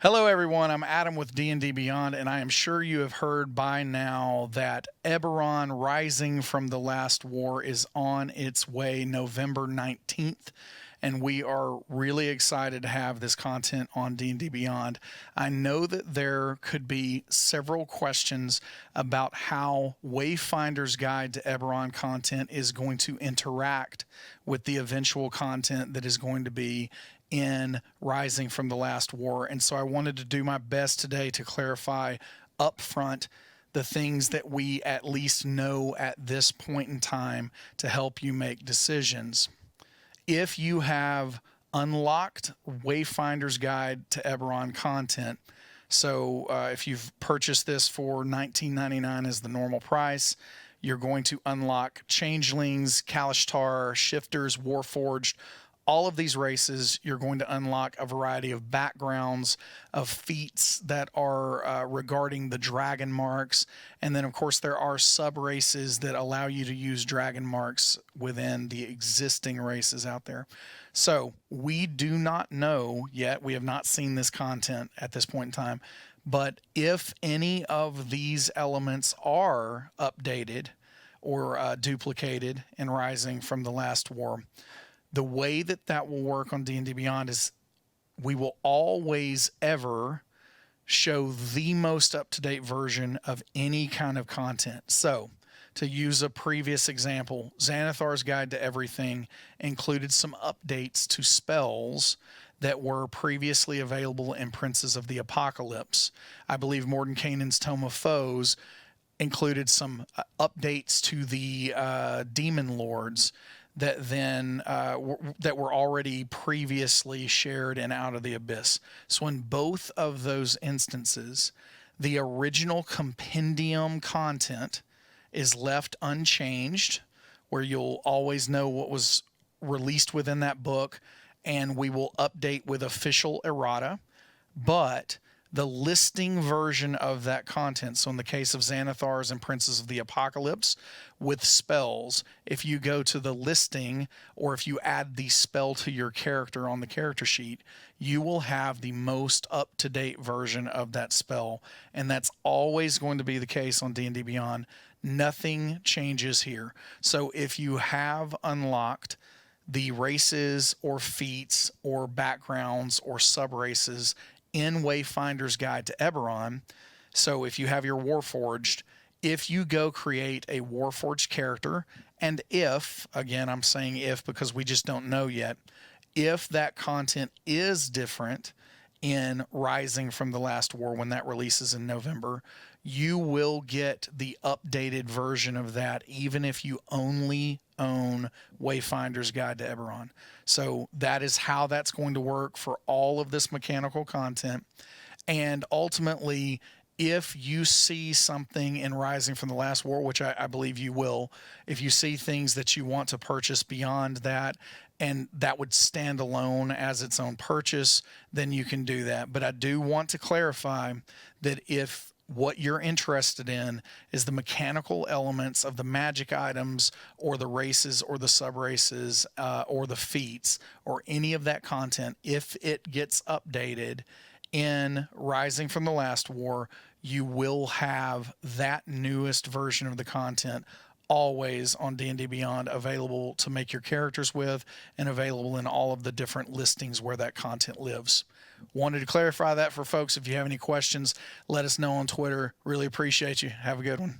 Hello everyone, I'm Adam with D&D Beyond, and I am sure you have heard by now that Eberron Rising from the Last War is on its way November 19th, and we are really excited to have this content on D&D Beyond. I know that there could be several questions about how Wayfinder's Guide to Eberron content is going to interact with the eventual content that is going to be in Rising from the Last War. And so I wanted to do my best today to clarify up front the things that we at least know at this point in time to help you make decisions. If you have unlocked Wayfinder's Guide to Eberron content, so if you've purchased this for $19.99 as the normal price, you're going to unlock Changelings, Kalishtar, Shifters, Warforged. All of these races, you're going to unlock a variety of backgrounds, of feats that are regarding the dragon marks. And then, of course, there are sub-races that allow you to use dragon marks within the existing races out there. So we do not know yet. We have not seen this content at this point in time. But if any of these elements are updated or duplicated in Rising from the Last War, the way that that will work on D&D Beyond is we will always ever show the most up-to-date version of any kind of content. So, to use a previous example, Xanathar's Guide to Everything included some updates to spells that were previously available in Princes of the Apocalypse. I believe Mordenkainene's Tome of Foes included some updates to the Demon Lords that then that were already previously shared in Out of the Abyss. So in both of those instances, the original compendium content is left unchanged, where you'll always know what was released within that book, and we will update with official errata. But the listing version of that content, so in the case of Xanathar's and Princes of the Apocalypse, with spells, if you go to the listing or if you add the spell to your character on the character sheet, you will have the most up-to-date version of that spell. And that's always going to be the case on D&D Beyond. Nothing changes here. So if you have unlocked the races or feats or backgrounds or sub-races in Wayfinder's Guide to Eberron, so if you have your Warforged, if you go create a Warforged character, and if, again, I'm saying if because we just don't know yet, if that content is different in Rising from the Last War when that releases in November, you will get the updated version of that even if you only own Wayfinder's Guide to Eberron. So that is how that's going to work for all of this mechanical content. And ultimately, if you see something in Rising from the Last War, which I believe you will, if you see things that you want to purchase beyond that, and that would stand alone as its own purchase, then you can do that. But I do want to clarify that if what you're interested in is the mechanical elements of the magic items or the races or the sub-races or the feats or any of that content, if it gets updated in Rising from the Last War, you will have that newest version of the content always on D&D Beyond available to make your characters with and available in all of the different listings where that content lives. Wanted to clarify that for folks. If you have any questions, let us know on Twitter. Really appreciate you. Have a good one.